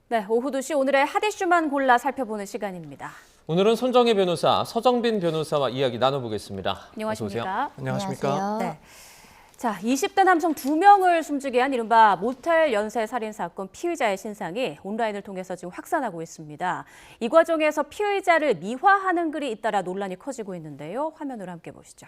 네, 오후 2시 오늘의 핫 이슈만 골라 살펴보는 시간입니다. 오늘은 손정혜 변호사, 서정빈 변호사와 이야기 나눠보겠습니다. 안녕하십니까? 안녕하십니까? 네. 자, 20대 남성 2명을 숨지게 한 이른바 모텔 연쇄 살인 사건 피의자의 신상이 온라인을 통해서 지금 확산하고 있습니다. 이 과정에서 피의자를 미화하는 글이 잇따라 논란이 커지고 있는데요. 화면으로 함께 보시죠.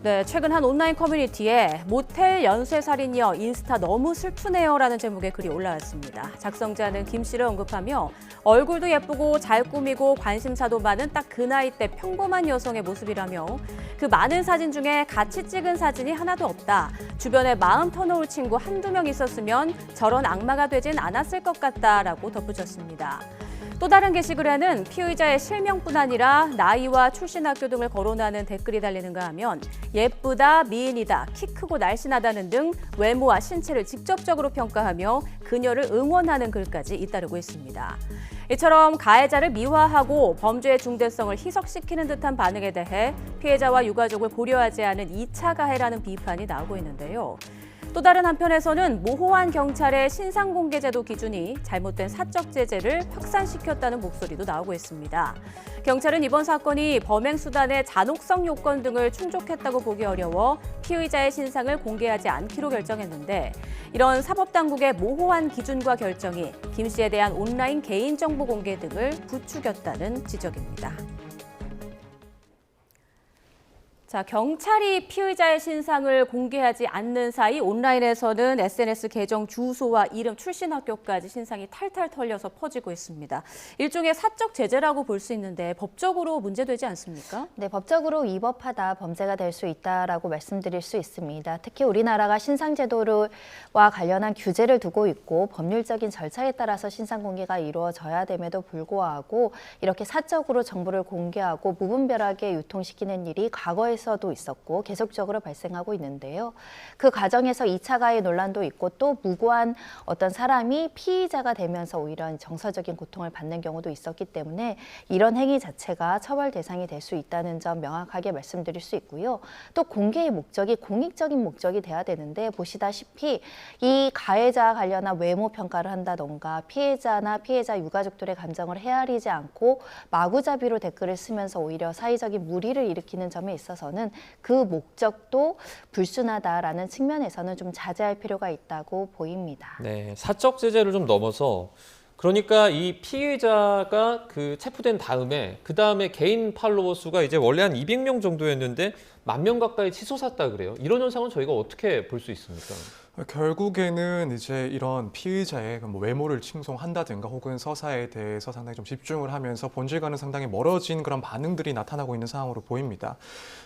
네, 최근 한 온라인 커뮤니티에 모텔 연쇄살인이여 인스타 너무 슬프네요라는 제목의 글이 올라왔습니다. 작성자는 김 씨를 언급하며 얼굴도 예쁘고 잘 꾸미고 관심사도 많은 딱 그 나이 때 평범한 여성의 모습이라며 그 많은 사진 중에 같이 찍은 사진이 하나도 없다. 주변에 마음 터놓을 친구 한두 명 있었으면 저런 악마가 되진 않았을 것 같다라고 덧붙였습니다. 또 다른 게시글에는 피의자의 실명뿐 아니라 나이와 출신 학교 등을 거론하는 댓글이 달리는가 하면 예쁘다, 미인이다, 키 크고 날씬하다는 등 외모와 신체를 직접적으로 평가하며 그녀를 응원하는 글까지 잇따르고 있습니다. 이처럼 가해자를 미화하고 범죄의 중대성을 희석시키는 듯한 반응에 대해 피해자와 유가족을 고려하지 않은 2차 가해라는 비판이 나오고 있는데요. 또 다른 한편에서는 모호한 경찰의 신상공개제도 기준이 잘못된 사적 제재를 확산시켰다는 목소리도 나오고 있습니다. 경찰은 이번 사건이 범행 수단의 잔혹성 요건 등을 충족했다고 보기 어려워 피의자의 신상을 공개하지 않기로 결정했는데 이런 사법당국의 모호한 기준과 결정이 김 씨에 대한 온라인 개인정보 공개 등을 부추겼다는 지적입니다. 자, 경찰이 피의자의 신상을 공개하지 않는 사이 온라인에서는 SNS 계정 주소와 이름, 출신 학교까지 신상이 탈탈 털려서 퍼지고 있습니다. 일종의 사적 제재라고 볼 수 있는데 법적으로 문제되지 않습니까? 네, 법적으로 위법하다, 범죄가 될 수 있다라고 말씀드릴 수 있습니다. 특히 우리나라가 신상제도와 관련한 규제를 두고 있고 법률적인 절차에 따라서 신상 공개가 이루어져야 됨에도 불구하고 이렇게 사적으로 정보를 공개하고 무분별하게 유통시키는 일이 과거에 서도 있었고 계속적으로 발생하고 있는데요. 그 과정에서 2차 가해 논란도 있고 또 무고한 어떤 사람이 피의자가 되면서 오히려 정서적인 고통을 받는 경우도 있었기 때문에 이런 행위 자체가 처벌 대상이 될 수 있다는 점 명확하게 말씀드릴 수 있고요. 또 공개의 목적이 공익적인 목적이 돼야 되는데 보시다시피 이 가해자와 관련한 외모 평가를 한다던가 피해자나 피해자 유가족들의 감정을 헤아리지 않고 마구잡이로 댓글을 쓰면서 오히려 사회적인 물의를 일으키는 점에 있어서 그 목적도 불순하다라는 측면에서는 좀 자제할 필요가 있다고 보입니다. 네, 사적 제재를 좀 넘어서 그러니까 이 피해자가 체포된 다음에 그 다음에 개인 팔로워 수가 이제 원래 한 200명 정도였는데 10,000명 가까이 치솟았다 그래요. 이런 현상은 저희가 어떻게 볼 수 있습니까? 결국에는 이제 이런 피의자의 외모를 칭송한다든가 혹은 서사에 대해서 상당히 좀 집중을 하면서 본질과는 상당히 멀어진 그런 반응들이 나타나고 있는 상황으로 보입니다.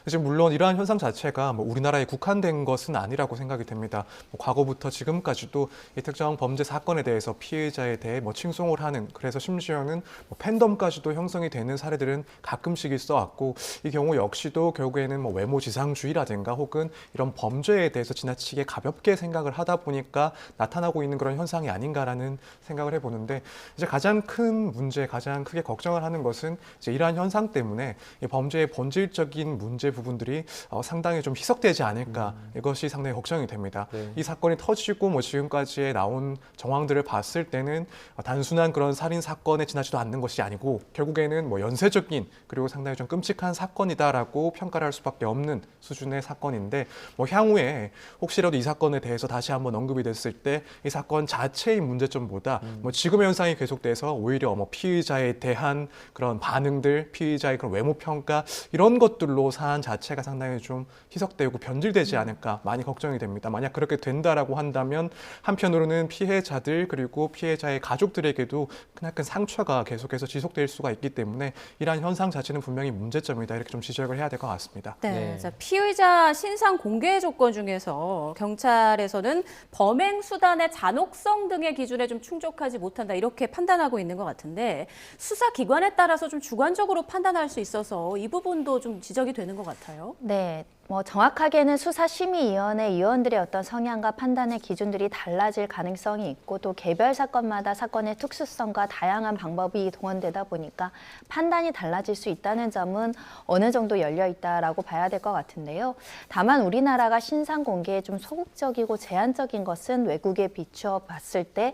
지금 물론 이러한 현상 자체가 우리나라에 국한된 것은 아니라고 생각이 됩니다. 과거부터 지금까지도 이 특정 범죄 사건에 대해서 피의자에 대해 칭송을 하는, 그래서 심지어는 팬덤까지도 형성이 되는 사례들은 가끔씩 있어왔고, 이 경우 역시도 결국에는 외모 지상주의라든가 혹은 이런 범죄에 대해서 지나치게 가볍게 생각을 하다 보니까 나타나고 있는 그런 현상이 아닌가라는 생각을 해보는데, 이제 가장 큰 문제, 가장 크게 걱정을 하는 것은 이제 이러한 현상 때문에 이 범죄의 본질적인 문제 부분들이 상당히 좀 희석되지 않을까, 이것이 상당히 걱정이 됩니다. 네. 이 사건이 터지고 지금까지의 나온 정황들을 봤을 때는 단순한 그런 살인 사건에 지나지도 않는 것이 아니고 결국에는 연쇄적인 그리고 상당히 좀 끔찍한 사건이다라고 평가를 할 수밖에 없는 수준의 사건인데, 향후에 혹시라도 이 사건에 대해서 다시 한번 언급이 됐을 때 이 사건 자체의 문제점보다 지금의 현상이 계속돼서 오히려 피의자에 대한 그런 반응들, 피의자의 그런 외모 평가, 이런 것들로 사안 자체가 상당히 좀 희석되고 변질되지 않을까 많이 걱정이 됩니다. 만약 그렇게 된다라고 한다면 한편으로는 피해자들 그리고 피해자의 가족들에게도 크나큰 상처가 계속해서 지속될 수가 있기 때문에 이러한 현상 자체는 분명히 문제점이다, 이렇게 좀 지적을 해야 될 것 같습니다. 네, 자, 피의자 신상 공개 조건 중에서 경찰에서는 범행 수단의 잔혹성 등의 기준에 좀 충족하지 못한다, 이렇게 판단하고 있는 것 같은데 수사기관에 따라서 좀 주관적으로 판단할 수 있어서 이 부분도 좀 지적이 되는 것 같아요. 네, 정확하게는 수사심의위원회 위원들의 어떤 성향과 판단의 기준들이 달라질 가능성이 있고 또 개별 사건마다 사건의 특수성과 다양한 방법이 동원되다 보니까 판단이 달라질 수 있다는 점은 어느 정도 열려 있다라고 봐야 될 것 같은데요. 다만 우리나라가 신상 공개에 좀 소극적이고 제한적인 것은 외국에 비추어 봤을 때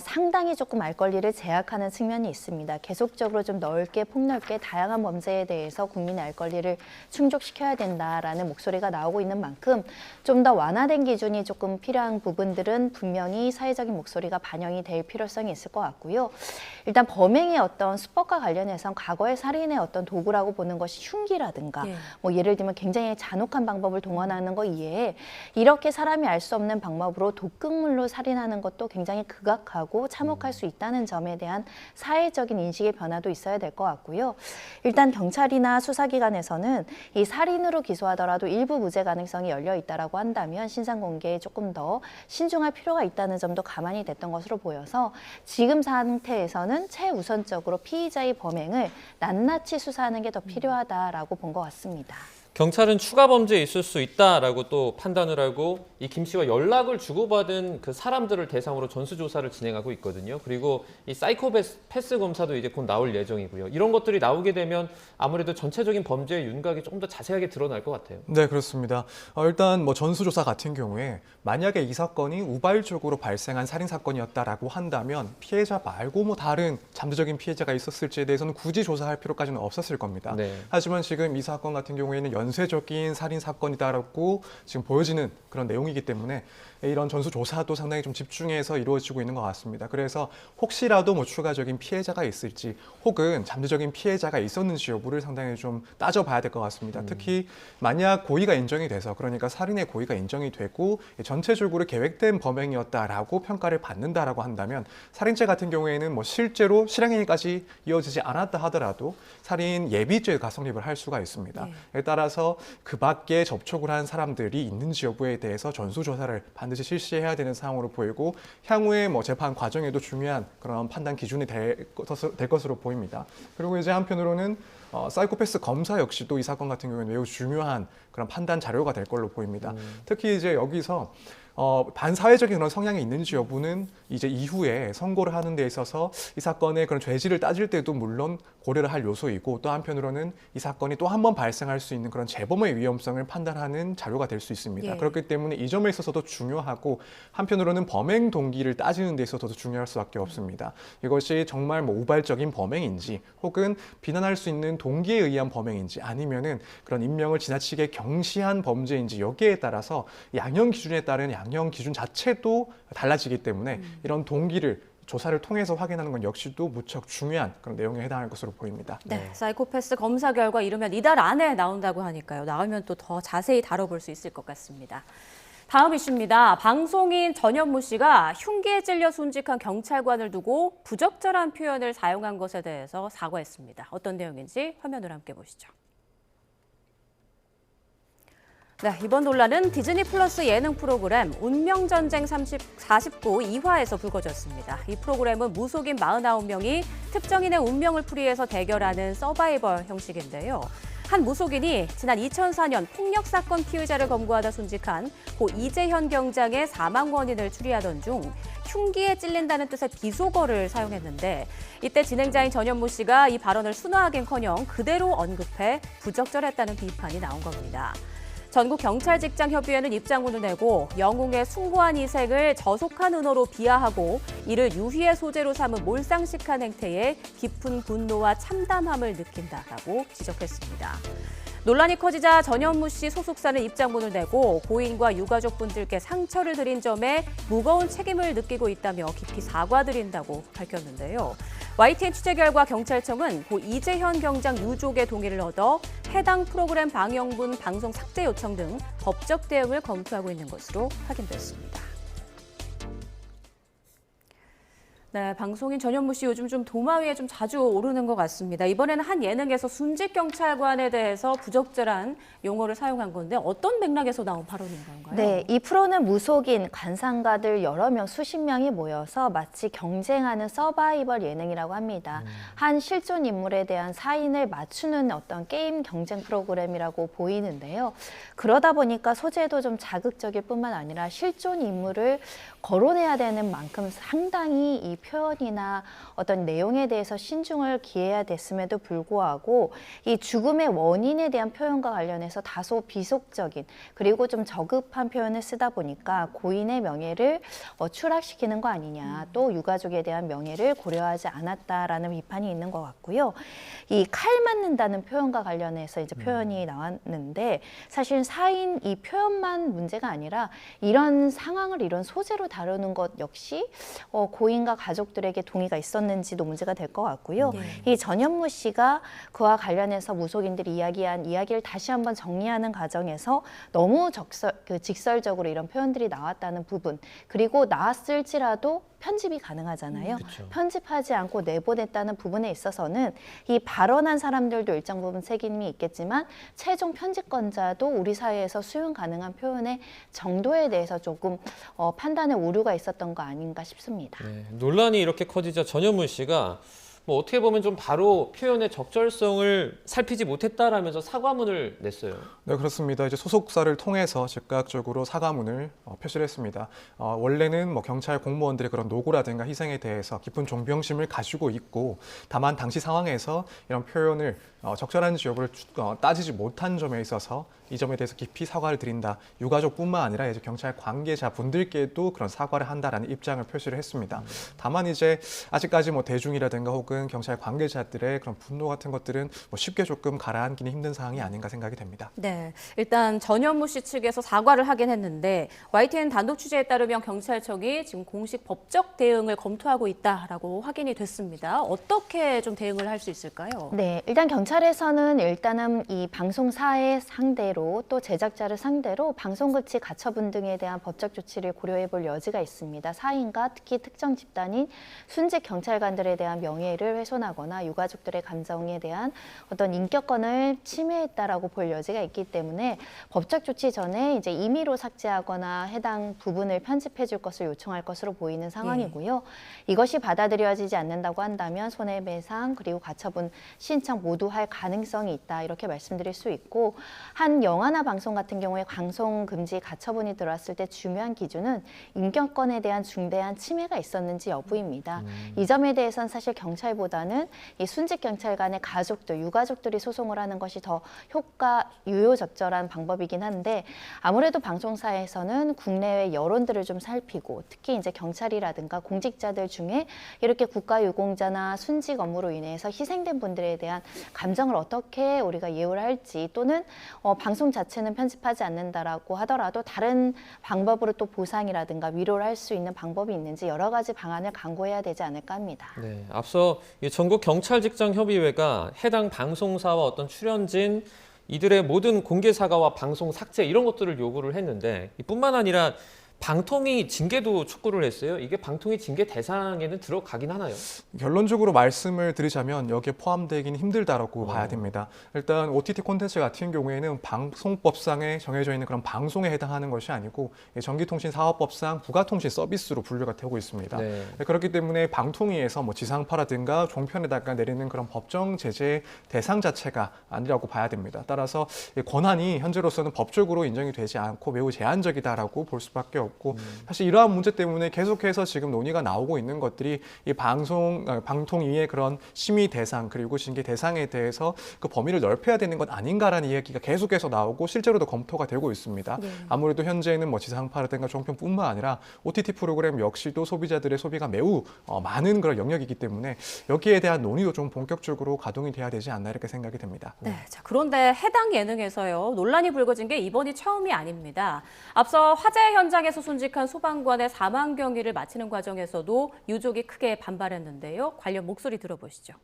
상당히 조금 알 권리를 제약하는 측면이 있습니다. 계속적으로 좀 넓게 폭넓게 다양한 범죄에 대해서 국민의 알 권리를 충족시켜야 된다라는 목소리가 나오고 있는 만큼 좀 더 완화된 기준이 조금 필요한 부분들은 분명히 사회적인 목소리가 반영이 될 필요성이 있을 것 같고요. 일단 범행의 어떤 수법과 관련해서는 과거의 살인의 어떤 도구라고 보는 것이 흉기라든가 예를 들면 굉장히 잔혹한 방법을 동원하는 거 이외에 이렇게 사람이 알 수 없는 방법으로 독극물로 살인하는 것도 굉장히 극악하고 참혹할 수 있다는 점에 대한 사회적인 인식의 변화도 있어야 될 것 같고요. 일단 경찰이나 수사기관에서는 이 살인으로 기소하더라도 일부 무죄 가능성이 열려 있다라고 한다면 신상 공개에 조금 더 신중할 필요가 있다는 점도 가만히 댔던 것으로 보여서 지금 상태에서는 최우선적으로 피의자의 범행을 낱낱이 수사하는 게 더 필요하다라고 본 것 같습니다. 경찰은 추가 범죄에 있을 수 있다라고 또 판단을 하고 이 김 씨와 연락을 주고받은 그 사람들을 대상으로 전수조사를 진행하고 있거든요. 그리고 이 사이코패스 검사도 이제 곧 나올 예정이고요. 이런 것들이 나오게 되면 아무래도 전체적인 범죄의 윤곽이 조금 더 자세하게 드러날 것 같아요. 네, 그렇습니다. 일단 전수조사 같은 경우에 만약에 이 사건이 우발적으로 발생한 살인 사건이었다라고 한다면 피해자 말고 다른 잠재적인 피해자가 있었을지에 대해서는 굳이 조사할 필요까지는 없었을 겁니다. 네. 하지만 지금 이 사건 같은 경우에는 연쇄적인 살인 사건이다라고 지금 보여지는 그런 내용이기 때문에 이런 전수조사도 상당히 좀 집중해서 이루어지고 있는 것 같습니다. 그래서 혹시라도 추가적인 피해자가 있을지 혹은 잠재적인 피해자가 있었는지 여부를 상당히 좀 따져봐야 될 것 같습니다. 특히 만약 고의가 인정이 돼서 그러니까 살인의 고의가 인정이 되고 전체적으로 계획된 범행이었다라고 평가를 받는다라고 한다면 살인죄 같은 경우에는 실제로 실행행위까지 이어지지 않았다 하더라도 살인 예비죄가 성립을 할 수가 있습니다. 따라서 그 밖에 접촉을 한 사람들이 있는지 여부에 대해서 전수조사를 반드시 실시해야 되는 상황으로 보이고 향후에 재판 과정에도 중요한 그런 판단 기준이 될 것으로 보입니다. 그리고 이제 한편으로는 사이코패스 검사 역시도 이 사건 같은 경우에는 매우 중요한 그런 판단 자료가 될 걸로 보입니다. 특히 이제 여기서 반사회적인 그런 성향이 있는지 여부는 이제 이후에 선고를 하는 데 있어서 이 사건의 그런 죄질을 따질 때도 물론 고려를 할 요소이고 또 한편으로는 이 사건이 또 한 번 발생할 수 있는 그런 재범의 위험성을 판단하는 자료가 될 수 있습니다. 그렇기 때문에 이 점에 있어서도 중요하고 한편으로는 범행 동기를 따지는 데 있어서도 중요할 수밖에 없습니다. 이것이 정말 우발적인 범행인지 혹은 비난할 수 있는 동기에 의한 범행인지 아니면은 그런 인명을 지나치게 경시한 범죄인지 여기에 따라서 양형 기준에 따른 양형 기준 자체도 달라지기 때문에 이런 동기를 조사를 통해서 확인하는 건 역시도 무척 중요한 그런 내용에 해당할 것으로 보입니다. 네, 사이코패스 검사 결과 이르면 이달 안에 나온다고 하니까요. 나오면 또 더 자세히 다뤄볼 수 있을 것 같습니다. 다음 이슈입니다. 방송인 전현무 씨가 흉기에 찔려 순직한 경찰관을 두고 부적절한 표현을 사용한 것에 대해서 사과했습니다. 어떤 내용인지 화면으로 함께 보시죠. 네, 이번 논란은 디즈니 플러스 예능 프로그램 운명전쟁 49 2화에서 불거졌습니다. 이 프로그램은 무속인 49명이 특정인의 운명을 풀이해서 대결하는 서바이벌 형식인데요. 한 무속인이 지난 2004년 폭력 사건 피의자를 검거하다 순직한 고 이재현 경장의 사망 원인을 추리하던 중 흉기에 찔린다는 뜻의 비속어를 사용했는데 이때 진행자인 전현무 씨가 이 발언을 순화하긴커녕 그대로 언급해 부적절했다는 비판이 나온 겁니다. 전국경찰직장협의회는 입장문을 내고 영웅의 숭고한 희생을 저속한 은어로 비하하고 이를 유희의 소재로 삼은 몰상식한 행태에 깊은 분노와 참담함을 느낀다라고 지적했습니다. 논란이 커지자 전현무 씨 소속사는 입장문을 내고 고인과 유가족분들께 상처를 드린 점에 무거운 책임을 느끼고 있다며 깊이 사과드린다고 밝혔는데요. YTN 취재 결과 경찰청은 고 이재현 경장 유족의 동의를 얻어 해당 프로그램 방영분 방송 삭제 요청 등 법적 대응을 검토하고 있는 것으로 확인됐습니다. 네, 방송인 전현무 씨 요즘 좀 도마 위에 좀 자주 오르는 것 같습니다. 이번에는 한 예능에서 순직 경찰관에 대해서 부적절한 용어를 사용한 건데 어떤 맥락에서 나온 발언인 건가요? 네, 이 프로는 무속인, 관상가들 여러 명, 수십 명이 모여서 마치 경쟁하는 서바이벌 예능이라고 합니다. 한 실존 인물에 대한 사인을 맞추는 어떤 게임 경쟁 프로그램이라고 보이는데요. 그러다 보니까 소재도 좀 자극적일 뿐만 아니라 실존 인물을 거론해야 되는 만큼 상당히 이 표현이나 어떤 내용에 대해서 신중을 기해야 됐음에도 불구하고 이 죽음의 원인에 대한 표현과 관련해서 다소 비속적인 그리고 좀 저급한 표현을 쓰다 보니까 고인의 명예를 추락시키는 거 아니냐, 또 유가족에 대한 명예를 고려하지 않았다라는 비판이 있는 것 같고요. 이 칼 맞는다는 표현과 관련해서 이제 표현이 나왔는데 사실 사인 이 표현만 문제가 아니라 이런 상황을 이런 소재로 다루는 것 역시 고인과 가족들에게 동의가 있었는지도 문제가 될 것 같고요. 이 전현무 씨가 그와 관련해서 무속인들이 이야기한 이야기를 다시 한번 정리하는 과정에서 너무 직설적으로 이런 표현들이 나왔다는 부분, 그리고 나왔을지라도 편집이 가능하잖아요. 편집하지 않고 내보냈다는 부분에 있어서는 이 발언한 사람들도 일정 부분 책임이 있겠지만 최종 편집권자도 우리 사회에서 수용 가능한 표현의 정도에 대해서 조금 판단에 오류가 있었던 거 아닌가 싶습니다. 네, 논란이 이렇게 커지자 전현무 씨가 뭐 어떻게 보면 좀 바로 표현의 적절성을 살피지 못했다라면서 사과문을 냈어요. 네, 그렇습니다. 이제 소속사를 통해서 즉각적으로 사과문을 표시를 했습니다. 원래는 뭐 경찰 공무원들의 그런 노고라든가 희생에 대해서 깊은 존경심을 가지고 있고, 다만 당시 상황에서 이런 표현을 적절한지 여부를 따지지 못한 점에 있어서 이 점에 대해서 깊이 사과를 드린다. 유가족뿐만 아니라 이제 경찰 관계자 분들께도 그런 사과를 한다라는 입장을 표시를 했습니다. 다만 이제 아직까지 뭐 대중이라든가 혹은 경찰 관계자들의 그런 분노 같은 것들은 뭐 쉽게 조금 가라앉기는 힘든 상황이 아닌가 생각이 됩니다. 네, 일단 전현무 씨 측에서 사과를 하긴 했는데 YTN 단독 취재에 따르면 경찰청이 지금 공식 법적 대응을 검토하고 있다라고 확인이 됐습니다. 어떻게 좀 대응을 할 수 있을까요? 네, 일단 경찰에서는 일단은 이 방송사의 상대로 또 제작자를 상대로 방송급치 가처분 등에 대한 법적 조치를 고려해 볼 여지가 있습니다. 사인과 특히 특정 집단인 순직 경찰관들에 대한 명예를 훼손하거나 유가족들의 감정에 대한 어떤 인격권을 침해했다라고 볼 여지가 있기 때문에 법적 조치 전에 이제 임의로 삭제하거나 해당 부분을 편집해 줄 것을 요청할 것으로 보이는 상황이고요. 이것이 받아들여지지 않는다고 한다면 손해배상 그리고 가처분 신청 모두 할 가능성이 있다, 이렇게 말씀드릴 수 있고, 한 영화나 방송 같은 경우에 방송 금지 가처분이 들어왔을 때 중요한 기준은 인격권에 대한 중대한 침해가 있었는지 여부입니다. 이 점에 대해서는 사실 경찰보다는 이 순직 경찰관의 가족들, 유가족들이 소송을 하는 것이 더 유효적절한 방법이긴 한데, 아무래도 방송사에서는 국내외 여론들을 좀 살피고 특히 이제 경찰이라든가 공직자들 중에 이렇게 국가유공자나 순직 업무로 인해서 희생된 분들에 대한 감정을 어떻게 우리가 예우를 할지, 또는 방송 자체는 편집하지 않는다라고 하더라도 다른 방법으로 또 보상이라든가 위로를 할 수 있는 방법이 있는지 여러 가지 방안을 강구해야 되지 않을까 합니다. 네, 앞서 이 전국 경찰직장협의회가 해당 방송사와 어떤 출연진 이들의 모든 공개 사과와 방송 삭제 이런 것들을 요구를 했는데, 이뿐만 아니라 방통위 징계도 촉구를 했어요. 이게 방통위 징계 대상에는 들어가긴 하나요? 결론적으로 말씀을 드리자면 여기에 포함되기는 힘들다라고 봐야 됩니다. 일단 OTT 콘텐츠 같은 경우에는 방송법상에 정해져 있는 그런 방송에 해당하는 것이 아니고 전기통신사업법상 부가통신 서비스로 분류가 되고 있습니다. 네. 그렇기 때문에 방통위에서 뭐 지상파라든가 종편에다가 내리는 그런 법정 제재 대상 자체가 아니라고 봐야 됩니다. 따라서 권한이 현재로서는 법적으로 인정이 되지 않고 매우 제한적이다라고 볼 수밖에 없고, 사실 이러한 문제 때문에 계속해서 지금 논의가 나오고 있는 것들이 이 방통위의 그런 심의 대상 그리고 징계 대상에 대해서 그 범위를 넓혀야 되는 것 아닌가라는 이야기가 계속해서 나오고 실제로도 검토가 되고 있습니다. 아무래도 현재는 뭐 지상파라든가 종편뿐만 아니라 OTT 프로그램 역시도 소비자들의 소비가 매우 많은 그런 영역이기 때문에 여기에 대한 논의도 좀 본격적으로 가동이 돼야 되지 않나, 이렇게 생각이 됩니다. 네, 자, 그런데 해당 예능에서요, 논란이 불거진 게 이번이 처음이 아닙니다. 앞서 화재 현장에서 순직한 소방관의 사망 경위를 마치는 과정에서도 유족이 크게 반발했는데요. 관련 목소리 들어보시죠.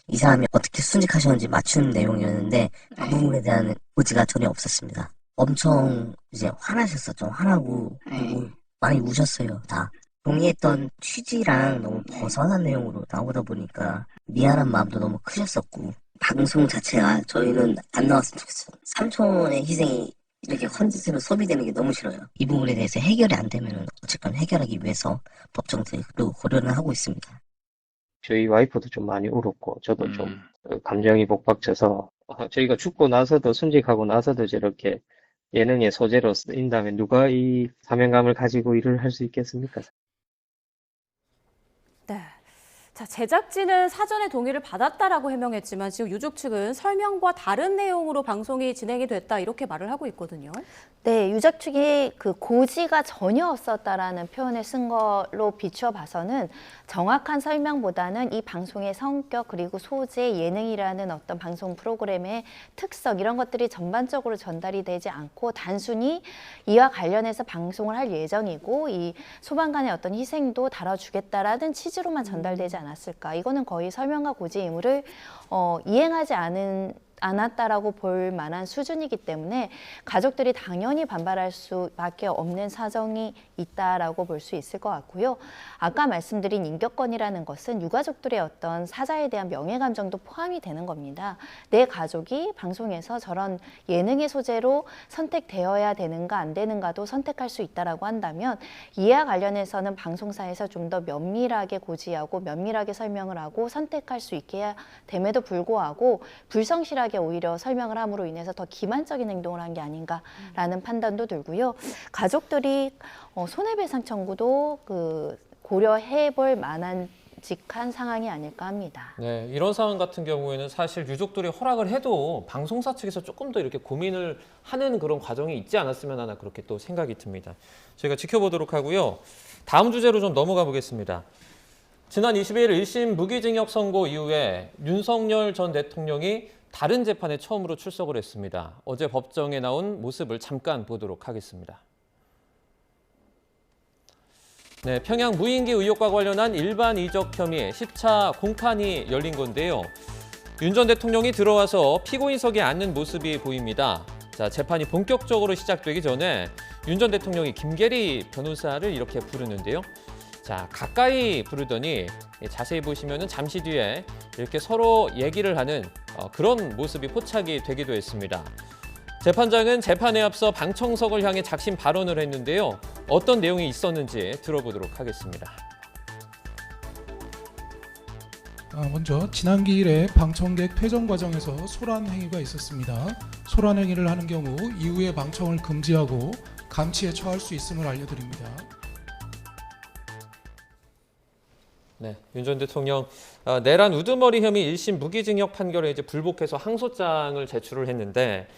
이 사람이 어떻게 순직하셨는지 맞추는 내용이었는데 그 부분에 대한 의지가 전혀 없었습니다. 엄청 이제 화나셨었죠. 화나고 그리고 많이 우셨어요, 다. 동의했던 취지랑 너무 벗어난 내용으로 나오다 보니까 미안한 마음도 너무 크셨었고, 방송 자체가 저희는 안 나왔으면 좋겠어요. 삼촌의 희생이 이렇게 컨텐츠로 소비되는 게 너무 싫어요. 이 부분에 대해서 해결이 안 되면 어쨌건 해결하기 위해서 법정도 고려는 하고 있습니다. 저희 와이프도 좀 많이 울었고, 저도 좀 감정이 복박쳐서, 저희가 죽고 나서도, 순직하고 나서도 저렇게 예능의 소재로 쓰인다면 누가 이 사명감을 가지고 일을 할 수 있겠습니까? 네. 자, 제작진은 사전에 동의를 받았다라고 해명했지만 지금 유족 측은 설명과 다른 내용으로 방송이 진행이 됐다 이렇게 말을 하고 있거든요. 네, 유족 측이 그 고지가 전혀 없었다라는 표현을 쓴 걸로 비추어 봐서는 정확한 설명보다는 이 방송의 성격 그리고 소재, 예능이라는 어떤 방송 프로그램의 특성 이런 것들이 전반적으로 전달이 되지 않고 단순히 이와 관련해서 방송을 할 예정이고 이 소방관의 어떤 희생도 다뤄주겠다라는 취지로만 전달되지 않았을까. 이거는 거의 설명과 고지의 의무를 이행하지 않았다라고 볼 만한 수준이기 때문에 가족들이 당연히 반발할 수밖에 없는 사정이 있다라고 볼 수 있을 것 같고요. 아까 말씀드린 인격권이라는 것은 유가족들의 어떤 사자에 대한 명예 감정도 포함이 되는 겁니다. 내 가족이 방송에서 저런 예능의 소재로 선택되어야 되는가 안 되는가도 선택할 수 있다라고 한다면 이와 관련해서는 방송사에서 좀 더 면밀하게 고지하고 면밀하게 설명을 하고 선택할 수 있게 됨에도 불구하고 불성실하게 오히려 설명을 함으로 인해서 더 기만적인 행동을 한 게 아닌가라는 판단도 들고요. 가족들이 손해배상 청구도 고려해볼 만한 직한 상황이 아닐까 합니다. 네, 이런 상황 같은 경우에는 사실 유족들이 허락을 해도 방송사 측에서 조금 더 이렇게 고민을 하는 그런 과정이 있지 않았으면 하나 그렇게 또 생각이 듭니다. 저희가 지켜보도록 하고요. 다음 주제로 좀 넘어가 보겠습니다. 지난 22일 1심 무기징역 선고 이후에 윤석열 전 대통령이 다른 재판에 처음으로 출석을 했습니다. 어제 법정에 나온 모습을 잠깐 보도록 하겠습니다. 네, 평양 무인기 의혹과 관련한 일반 이적 혐의 10차 공판이 열린 건데요. 윤 전 대통령이 들어와서 피고인석에 앉는 모습이 보입니다. 자, 재판이 본격적으로 시작되기 전에 윤 전 대통령이 김계리 변호사를 이렇게 부르는데요. 자, 가까이 부르더니 자세히 보시면은 잠시 뒤에 이렇게 서로 얘기를 하는 그런 모습이 포착이 되기도 했습니다. 재판장은 재판에 앞서 방청석을 향해 작심 발언을 했는데요. 어떤 내용이 있었는지 들어보도록 하겠습니다. 먼저 지난 기일에 방청객 퇴정 과정에서 소란 행위가 있었습니다. 소란 행위를 하는 경우 이후에 방청을 금지하고 감치에 처할 수 있음을 알려드립니다. 네, 윤 전 대통령 내란 우두머리 혐의 1심 무기징역 판결에 이제 불복해서 항소장을 제출을 했는데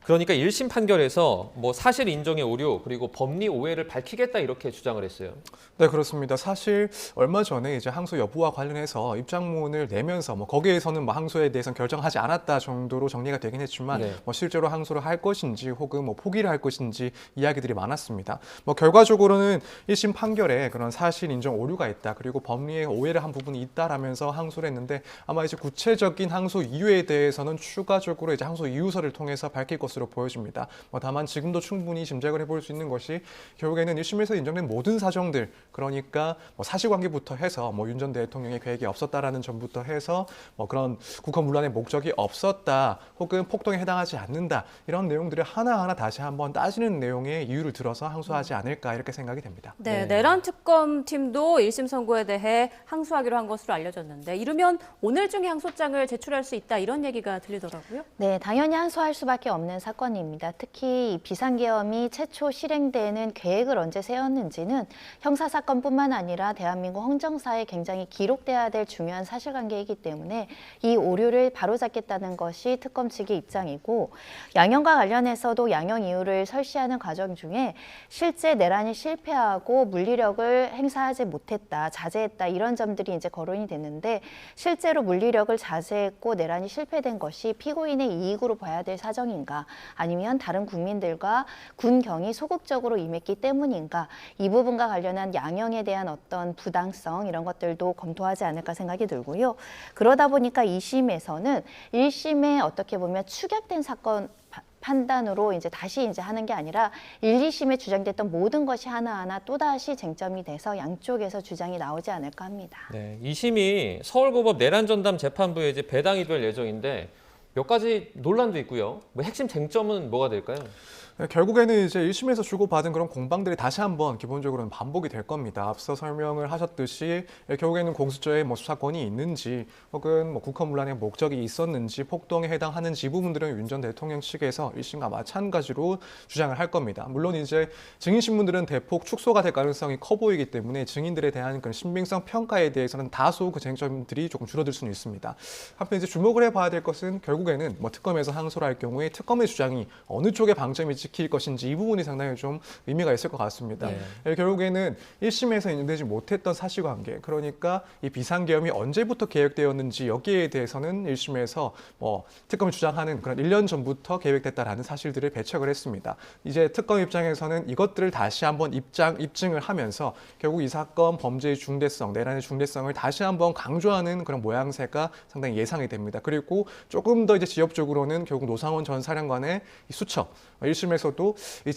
그러니까 1심 판결에서 뭐 사실 인정의 오류 그리고 법리 오해를 밝히겠다 이렇게 주장을 했어요. 네, 그렇습니다. 사실 얼마 전에 이제 항소 여부와 관련해서 입장문을 내면서 거기에서는 항소에 대해서는 결정하지 않았다 정도로 정리가 되긴 했지만 네. 실제로 항소를 할 것인지 혹은 포기를 할 것인지 이야기들이 많았습니다. 결과적으로는 1심 판결에 그런 사실 인정 오류가 있다 그리고 법리에 오해를 한 부분이 있다라면서 항소를 했는데 아마 이제 구체적인 항소 이유에 대해서는 추가적으로 이제 항소 이유서를 통해서 밝힐 것으로 보여집니다. 다만 지금도 충분히 짐작을 해볼 수 있는 것이 결국에는 1심에서 인정된 모든 사정들 그러니까 사실관계부터 해서 윤 전 대통령의 계획이 없었다라는 점부터 해서 그런 국헌 문란의 목적이 없었다 혹은 폭동에 해당하지 않는다 이런 내용들을 하나하나 다시 한번 따지는 내용의 이유를 들어서 항소하지 않을까 이렇게 생각이 됩니다. 네, 내란 특검팀도 1심 선고에 대해 항소하기로 한 것으로 알려졌는데 이르면 오늘 중에 항소장을 제출할 수 있다 이런 얘기가 들리더라고요. 네, 당연히 항소할 수밖에 없는 사건입니다. 특히 비상계엄이 최초 실행되는 계획을 언제 세웠는지는 형사사건뿐만 아니라 대한민국 헌정사에 굉장히 기록돼야 될 중요한 사실관계이기 때문에 이 오류를 바로잡겠다는 것이 특검 측의 입장이고 양형과 관련해서도 양형 이유를 설시하는 과정 중에 실제 내란이 실패하고 물리력을 행사하지 못했다, 자제했다 이런 점들이 이제 거론이 됐는데 실제로 물리력을 자제했고 내란이 실패된 것이 피고인의 이익으로 봐야 될 사정인가 아니면 다른 국민들과 군경이 소극적으로 임했기 때문인가 이 부분과 관련한 양형에 대한 어떤 부당성 이런 것들도 검토하지 않을까 생각이 들고요. 그러다 보니까 2심에서는 1심에 어떻게 보면 축약된 사건 판단으로 이제 다시 이제 하는 게 아니라 1, 2심에 주장됐던 모든 것이 하나하나 또다시 쟁점이 돼서 양쪽에서 주장이 나오지 않을까 합니다. 네, 2심이 서울고법 내란전담 재판부에 이제 배당이 될 예정인데 몇 가지 논란도 있고요. 뭐 핵심 쟁점은 뭐가 될까요? 결국에는 이제 1심에서 주고받은 그런 공방들이 다시 한번 기본적으로는 반복이 될 겁니다. 앞서 설명을 하셨듯이 결국에는 공수처에 뭐 수사권이 있는지 혹은 뭐 국헌문란의 목적이 있었는지 폭동에 해당하는지 이 부분들은 윤 전 대통령 측에서 1심과 마찬가지로 주장을 할 겁니다. 물론 이제 증인 신문들은 대폭 축소가 될 가능성이 커 보이기 때문에 증인들에 대한 그런 신빙성 평가에 대해서는 다소 그 쟁점들이 조금 줄어들 수는 있습니다. 한편 이제 주목을 해봐야 될 것은 결국에는 뭐 특검에서 항소를 할 경우에 특검의 주장이 어느 쪽의 방점이 지킬 것인지 이 부분이 상당히 좀 의미가 있을 것 같습니다. 결국에는 1심에서 인정되지 못했던 사실관계, 그러니까 이 비상계엄이 언제부터 계획되었는지 여기에 대해서는 1심에서 뭐 특검을 주장하는 그런 1년 전부터 계획됐다라는 사실들을 배척을 했습니다. 이제 특검 입장에서는 이것들을 다시 한번 입증을 하면서 결국 이 사건 범죄의 중대성, 내란의 중대성을 다시 한번 강조하는 그런 모양새가 상당히 예상이 됩니다. 그리고 조금 더 이제 지엽적으로는 결국 노상원 전 사령관의 이 수첩, 1심에서도 이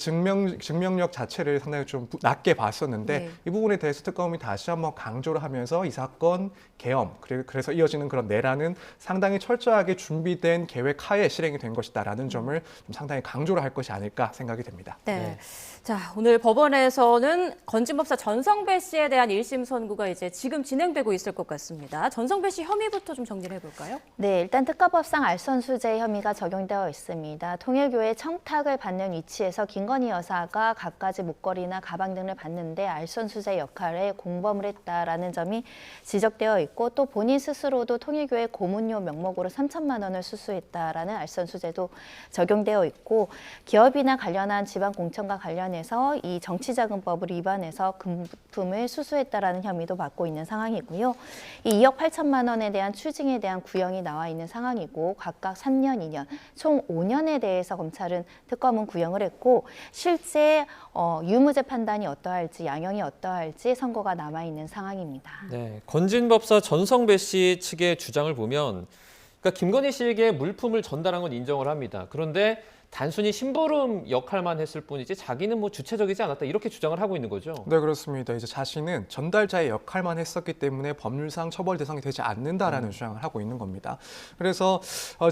증명력 자체를 상당히 좀 낮게 봤었는데 네. 이 부분에 대해서 특검이 다시 한번 강조를 하면서 이 사건 계엄, 그래서 이어지는 그런 내란은 상당히 철저하게 준비된 계획 하에 실행이 된 것이다라는 점을 좀 상당히 강조를 할 것이 아닐까 생각이 됩니다. 네. 자, 오늘 법원에서는 건진법사 전성배 씨에 대한 1심 선고가 이제 지금 진행되고 있을 것 같습니다. 전성배 씨 혐의부터 좀 정리를 해볼까요? 네, 일단 특가법상 알선수재 혐의가 적용되어 있습니다. 통일교회 청탁을 받는 위치에서 김건희 여사가 갖가지 목걸이나 가방 등을 받는데 알선수재 역할에 공범을 했다라는 점이 지적되어 있고 또 본인 스스로도 통일교회 고문료 명목으로 3천만 원을 수수했다라는 알선수재도 적용되어 있고 기업이나 관련한 지방공천과 관련해서 이 정치자금법을 위반해서 금품을 수수했다라는 혐의도 받고 있는 상황이고요. 이 2억 8천만 원에 대한 추징에 대한 구형이 나와 있는 상황이고 각각 3년, 2년, 총 5년에 대해서 검찰은 특검은 구형을 했고 실제 유무죄 판단이 어떠할지 양형이 어떠할지 선고가 남아 있는 상황입니다. 네, 건진법사 전성배 씨 측의 주장을 보면 그러니까 김건희 씨에게 물품을 전달한 건 인정을 합니다. 그런데 단순히 심부름 역할만 했을 뿐이지 자기는 뭐 주체적이지 않았다 이렇게 주장을 하고 있는 거죠. 네, 그렇습니다. 이제 자신은 전달자의 역할만 했었기 때문에 법률상 처벌 대상이 되지 않는다라는 주장을 하고 있는 겁니다. 그래서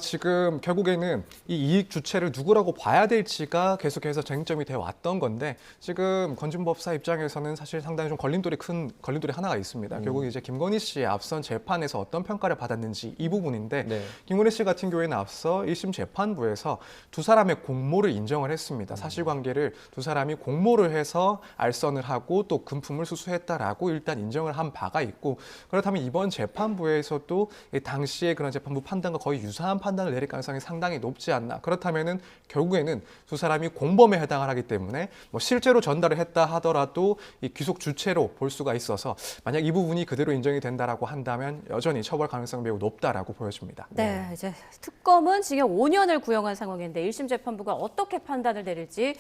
지금 결국에는 이 이익 주체를 누구라고 봐야 될지가 계속해서 쟁점이 돼 왔던 건데 지금 건진법사 입장에서는 사실 상당히 좀 큰 걸림돌이 하나가 있습니다. 결국 이제 김건희 씨의 앞선 재판에서 어떤 평가를 받았는지 이 부분인데 네. 김건희 씨 같은 경우에는 앞서 1심 재판부에서 두 사람의 공모를 인정을 했습니다. 사실관계를 두 사람이 공모를 해서 알선을 하고 또 금품을 수수했다라고 일단 인정을 한 바가 있고 그렇다면 이번 재판부에서도 당시의 그런 재판부 판단과 거의 유사한 판단을 내릴 가능성이 상당히 높지 않나. 그렇다면은 결국에는 두 사람이 공범에 해당을 하기 때문에 뭐 실제로 전달을 했다 하더라도 이 귀속 주체로 볼 수가 있어서 만약 이 부분이 그대로 인정이 된다라고 한다면 여전히 처벌 가능성이 매우 높다라고 보여집니다. 네, 이제 특검은 징역 5년을 구형한 상황인데 1심 재판부가 어떻게 판단을 내릴지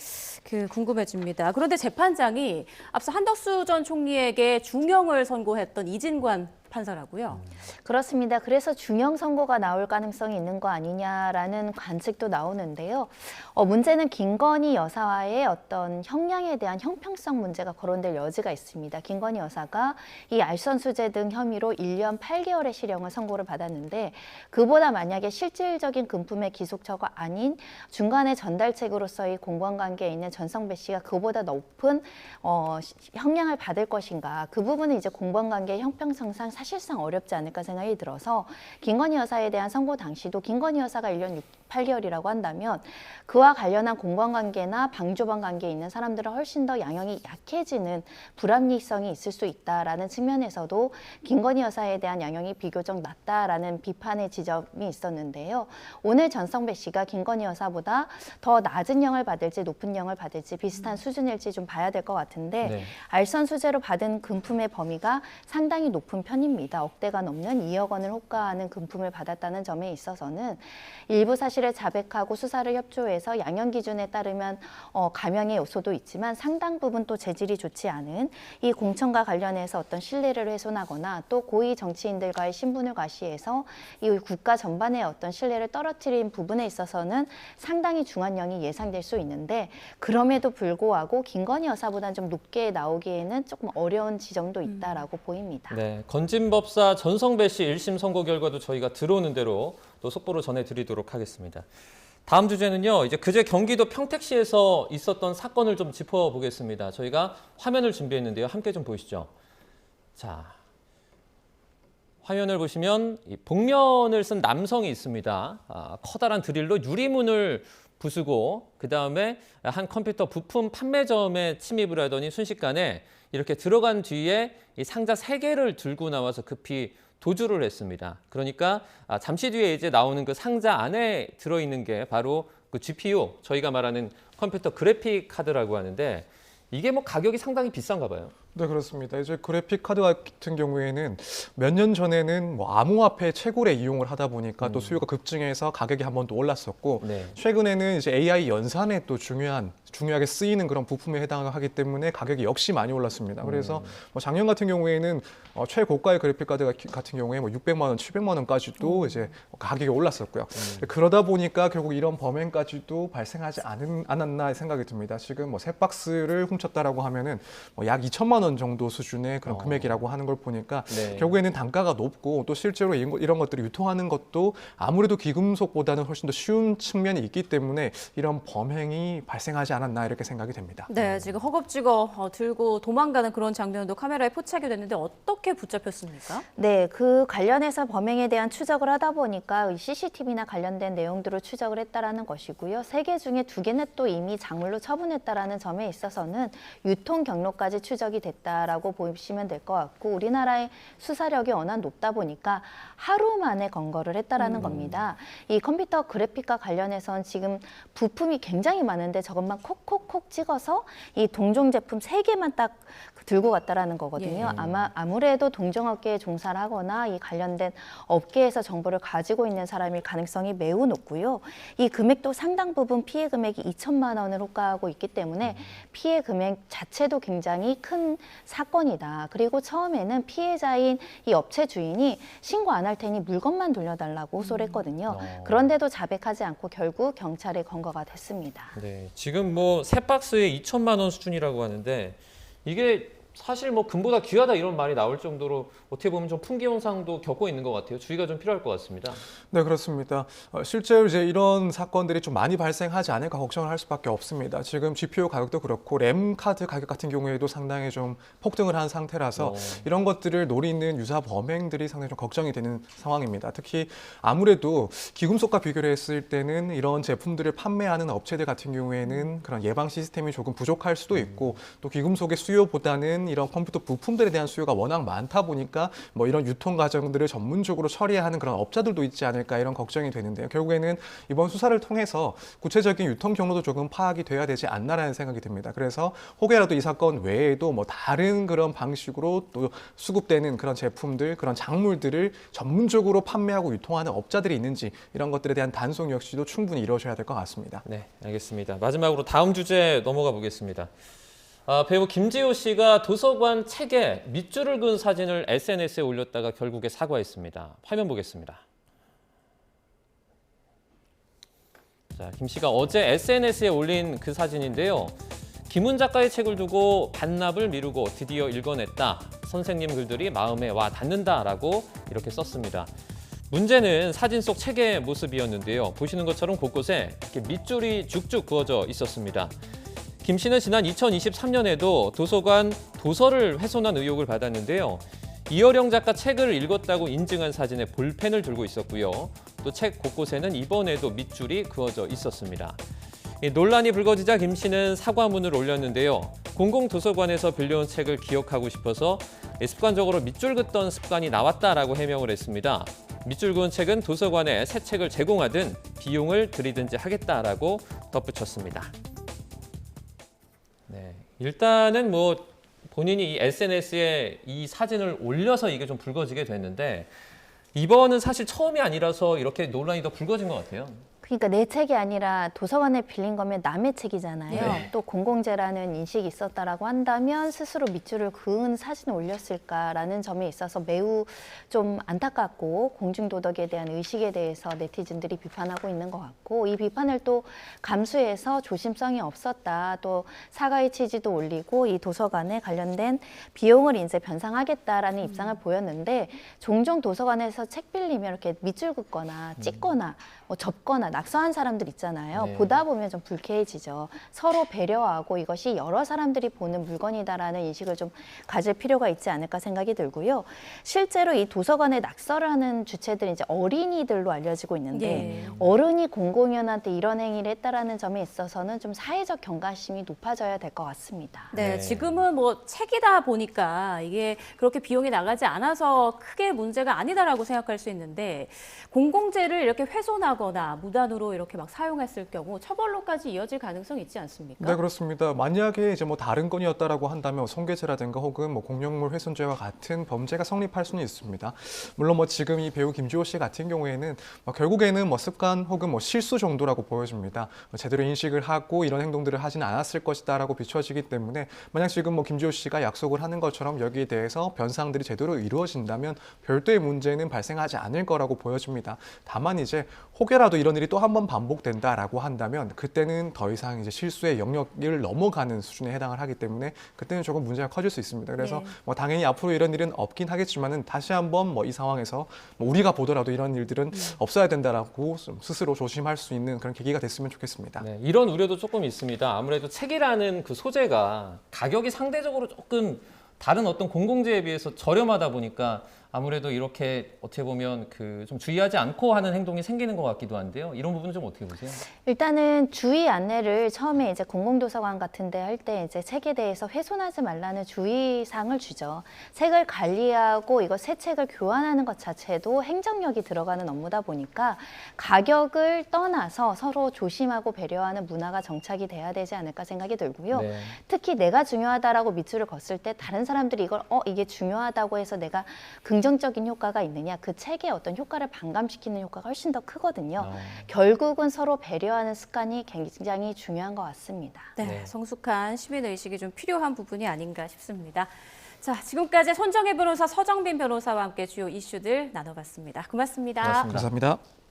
궁금해집니다. 그런데 재판장이 앞서 한덕수 전 총리에게 중형을 선고했던 이진관 판사라고요. 그렇습니다. 그래서 중형 선고가 나올 가능성이 있는 거 아니냐라는 관측도 나오는데요. 문제는 김건희 여사와의 어떤 형량에 대한 형평성 문제가 거론될 여지가 있습니다. 김건희 여사가 이 알선수재 등 혐의로 1년 8개월의 실형을 선고를 받았는데 그보다 만약에 실질적인 금품의 기속처가 아닌 중간에 전달책으로서의 공범관계에 있는 전성배 씨가 그보다 높은 형량을 받을 것인가. 그 부분은 이제 공범관계 형평성상 사실상 어렵지 않을까 생각이 들어서 김건희 여사에 대한 선고 당시도 김건희 여사가 1년 8개월이라고 한다면 그와 관련한 공범관계나 방조범 관계에 있는 사람들은 훨씬 더 양형이 약해지는 불합리성이 있을 수 있다라는 측면에서도 김건희 여사에 대한 양형이 비교적 낮다라는 비판의 지점이 있었는데요. 오늘 전성배 씨가 김건희 여사보다 더 낮은 형을 받을지 높은 형을 받을지 비슷한 수준일지 좀 봐야 될 것 같은데 네. 알선수재로 받은 금품의 범위가 상당히 높은 편입니다. 억대가 넘는 2억 원을 호가하는 금품을 받았다는 점에 있어서는 일부 사실에 사실을 자백하고 수사를 협조해서 양형 기준에 따르면 감형의 요소도 있지만 상당 부분 또 재질이 좋지 않은 이 공천과 관련해서 어떤 신뢰를 훼손하거나 또 고위 정치인들과의 신분을 과시해서 이 국가 전반의 어떤 신뢰를 떨어뜨린 부분에 있어서는 상당히 중한형이 예상될 수 있는데 그럼에도 불구하고 김건희 여사보다는 좀 높게 나오기에는 조금 어려운 지점도 있다라고 보입니다. 네, 건진법사 전성배 씨 1심 선고 결과도 저희가 들어오는 대로 또 속보로 전해드리도록 하겠습니다. 다음 주제는요, 이제 그제 경기도 평택시에서 있었던 사건을 좀 짚어보겠습니다. 저희가 화면을 준비했는데요. 함께 좀 보시죠. 자, 화면을 보시면 이 복면을 쓴 남성이 있습니다. 커다란 드릴로 유리문을 부수고 그 다음에 한 컴퓨터 부품 판매점에 침입을 하더니 순식간에 이렇게 들어간 뒤에 이 상자 3개를 들고 나와서 급히 도주를 했습니다. 그러니까 잠시 뒤에 이제 나오는 그 상자 안에 들어있는 게 바로 그 GPU, 저희가 말하는 컴퓨터 그래픽 카드라고 하는데 이게 뭐 가격이 상당히 비싼가 봐요. 네, 그렇습니다. 이제 그래픽 카드 같은 경우에는 몇 년 전에는 뭐 암호화폐 채굴에 이용을 하다 보니까 또 수요가 급증해서 가격이 한 번 또 올랐었고 네. 최근에는 이제 AI 연산에 또 중요하게 쓰이는 그런 부품에 해당하기 때문에 가격이 역시 많이 올랐습니다. 그래서 뭐 작년 같은 경우에는 최고가의 그래픽 카드 같은 경우에 뭐 600만 원, 700만 원까지도 이제 가격이 올랐었고요. 그러다 보니까 결국 이런 범행까지도 발생하지 않았나 생각이 듭니다. 지금 뭐 3박스를 훔쳤다라고 하면은 뭐 약 2천만 원 정도 수준의 그런 금액이라고 하는 걸 보니까 네. 결국에는 단가가 높고 또 실제로 이런 것들이 유통하는 것도 아무래도 귀금속보다는 훨씬 더 쉬운 측면이 있기 때문에 이런 범행이 발생하지 않았나 이렇게 생각이 됩니다. 네, 지금 허겁지겁 들고 도망가는 그런 장면도 카메라에 포착이 됐는데 어떻게 붙잡혔습니까? 네, 그 관련해서 범행에 대한 추적을 하다 보니까 CCTV나 관련된 내용들을 추적을 했다라는 것이고요. 3개 중에 2개는 또 이미 작물로 처분했다라는 점에 있어서는 유통 경로까지 추적이 됐다라고 보시면 될 것 같고 우리나라의 수사력이 워낙 높다 보니까 하루 만에 검거를 했다라는 겁니다. 이 컴퓨터 그래픽과 관련해서는 지금 부품이 굉장히 많은데 저것만 콕콕콕 찍어서 이 동종 제품 3개만 딱 들고 갔다라는 거거든요. 아무래도 동종업계에 종사를 하거나 이 관련된 업계에서 정보를 가지고 있는 사람일 가능성이 매우 높고요. 이 금액도 상당 부분 피해 금액이 2천만 원을 호가하고 있기 때문에 피해 금액 자체도 굉장히 큰 사건이다. 그리고 처음에는 피해자인 이 업체 주인이 신고 안 할 테니 물건만 돌려달라고 호소를 했거든요. 그런데도 자백하지 않고 결국 경찰에 검거가 됐습니다. 네, 지금 뭐 3박스에 2천만 원 수준이라고 하는데 이게 사실 뭐 금보다 귀하다 이런 말이 나올 정도로 어떻게 보면 좀 품귀 현상도 겪고 있는 것 같아요. 주의가 좀 필요할 것 같습니다. 네, 그렇습니다. 실제로 이제 이런 사건들이 좀 많이 발생하지 않을까 걱정을 할 수밖에 없습니다. 지금 GPU 가격도 그렇고 램 카드 가격 같은 경우에도 상당히 좀 폭등을 한 상태라서 이런 것들을 노리는 유사 범행들이 상당히 좀 걱정이 되는 상황입니다. 특히 아무래도 귀금속과 비교를 했을 때는 이런 제품들을 판매하는 업체들 같은 경우에는 그런 예방 시스템이 조금 부족할 수도 있고 또 귀금속의 수요보다는 이런 컴퓨터 부품들에 대한 수요가 워낙 많다 보니까 뭐 이런 유통 과정들을 전문적으로 처리하는 그런 업자들도 있지 않을까 이런 걱정이 되는데요. 결국에는 이번 수사를 통해서 구체적인 유통 경로도 조금 파악이 돼야 되지 않나라는 생각이 듭니다. 그래서 혹여라도 이 사건 외에도 뭐 다른 그런 방식으로 또 수급되는 그런 제품들, 그런 작물들을 전문적으로 판매하고 유통하는 업자들이 있는지 이런 것들에 대한 단속 역시도 충분히 이루어져야 될 것 같습니다. 네, 알겠습니다. 마지막으로 다음 주제 넘어가 보겠습니다. 배우 김지호 씨가 도서관 책에 밑줄을 그은 사진을 SNS에 올렸다가 결국에 사과했습니다. 화면 보겠습니다. 자, 김 씨가 어제 SNS에 올린 그 사진인데요. 김훈 작가의 책을 두고 반납을 미루고 드디어 읽어냈다. 선생님 글들이 마음에 와 닿는다라고 이렇게 썼습니다. 문제는 사진 속 책의 모습이었는데요. 보시는 것처럼 곳곳에 이렇게 밑줄이 쭉쭉 그어져 있었습니다. 김 씨는 지난 2023년에도 도서관 도서를 훼손한 의혹을 받았는데요. 이어령 작가 책을 읽었다고 인증한 사진에 볼펜을 들고 있었고요. 또 책 곳곳에는 이번에도 밑줄이 그어져 있었습니다. 논란이 불거지자 김 씨는 사과문을 올렸는데요. 공공도서관에서 빌려온 책을 기억하고 싶어서 습관적으로 밑줄 긋던 습관이 나왔다라고 해명을 했습니다. 밑줄 그은 책은 도서관에 새 책을 제공하든 비용을 들이든지 하겠다라고 덧붙였습니다. 네, 일단은 뭐 본인이 이 SNS에 이 사진을 올려서 이게 좀 불거지게 됐는데 이번은 사실 처음이 아니라서 이렇게 논란이 더 불거진 것 같아요. 그러니까 내 책이 아니라 도서관에 빌린 거면 남의 책이잖아요. 네. 또 공공재라는 인식이 있었다라고 한다면 스스로 밑줄을 그은 사진을 올렸을까라는 점에 있어서 매우 좀 안타깝고 공중도덕에 대한 의식에 대해서 네티즌들이 비판하고 있는 것 같고, 이 비판을 또 감수해서 조심성이 없었다, 또 사과의 취지도 올리고 이 도서관에 관련된 비용을 이제 변상하겠다라는 입장을 보였는데, 종종 도서관에서 책 빌리면 이렇게 밑줄 긋거나 찍거나 뭐 접거나 낙서한 사람들 있잖아요. 네. 보다 보면 좀 불쾌해지죠. 서로 배려하고 이것이 여러 사람들이 보는 물건이다라는 인식을 좀 가질 필요가 있지 않을까 생각이 들고요. 실제로 이 도서관에 낙서를 하는 주체들이 이제 어린이들로 알려지고 있는데, 예. 어른이 공공연한테 이런 행위를 했다라는 점에 있어서는 좀 사회적 경각심이 높아져야 될 것 같습니다. 네, 네. 지금은 뭐 책이다 보니까 이게 그렇게 비용이 나가지 않아서 크게 문제가 아니다라고 생각할 수 있는데, 공공재를 이렇게 훼손하거나 무단으로 이렇게 막 사용했을 경우 처벌로까지 이어질 가능성이 있지 않습니까? 네, 그렇습니다. 만약에 이제 뭐 다른 건이었다라고 한다면 손괴죄라든가 혹은 뭐 공용물 훼손죄와 같은 범죄가 성립할 수는 있습니다. 물론 뭐 지금 이 배우 김주호 씨 같은 경우에는 뭐 결국에는 뭐 습관 혹은 뭐 실수 정도라고 보여집니다. 제대로 인식을 하고 이런 행동들을 하지는 않았을 것이다라고 비춰지기 때문에, 만약 지금 뭐 김주호 씨가 약속을 하는 것처럼 여기에 대해서 변상들이 제대로 이루어진다면 별도의 문제는 발생하지 않을 거라고 보여집니다. 다만 이제 혹여라도 이런 일이 또 한 번 반복된다라고 한다면 그때는 더 이상 이제 실수의 영역을 넘어가는 수준에 해당을 하기 때문에 그때는 조금 문제가 커질 수 있습니다. 그래서 네. 뭐 당연히 앞으로 이런 일은 없긴 하겠지만은 다시 한번 뭐 이 상황에서 뭐 우리가 보더라도 이런 일들은 없어야 된다라고 좀 스스로 조심할 수 있는 그런 계기가 됐으면 좋겠습니다. 네, 이런 우려도 조금 있습니다. 아무래도 책이라는 그 소재가 가격이 상대적으로 조금 다른 어떤 공공재에 비해서 저렴하다 보니까 아무래도 이렇게 어떻게 보면 그 좀 주의하지 않고 하는 행동이 생기는 것 같기도 한데요. 이런 부분은 좀 어떻게 보세요? 일단은 주의 안내를 처음에 이제 공공도서관 같은데 할 때 이제 책에 대해서 훼손하지 말라는 주의사항을 주죠. 책을 관리하고 이거 새 책을 교환하는 것 자체도 행정력이 들어가는 업무다 보니까 가격을 떠나서 서로 조심하고 배려하는 문화가 정착이 돼야 되지 않을까 생각이 들고요. 네. 특히 내가 중요하다라고 밑줄을 걷을 때 다른 사람들이 이걸 이게 중요하다고 해서 내가 긍정적인 효과가 있느냐, 그 책의 어떤 효과를 반감시키는 효과가 훨씬 더 크거든요. 결국은 서로 배려하는 습관이 굉장히 중요한 것 같습니다. 네, 네. 성숙한 시민의식이 좀 필요한 부분이 아닌가 싶습니다. 자, 지금까지 손정혜 변호사, 서정빈 변호사와 함께 주요 이슈들 나눠봤습니다. 고맙습니다. 고맙습니다. 감사합니다.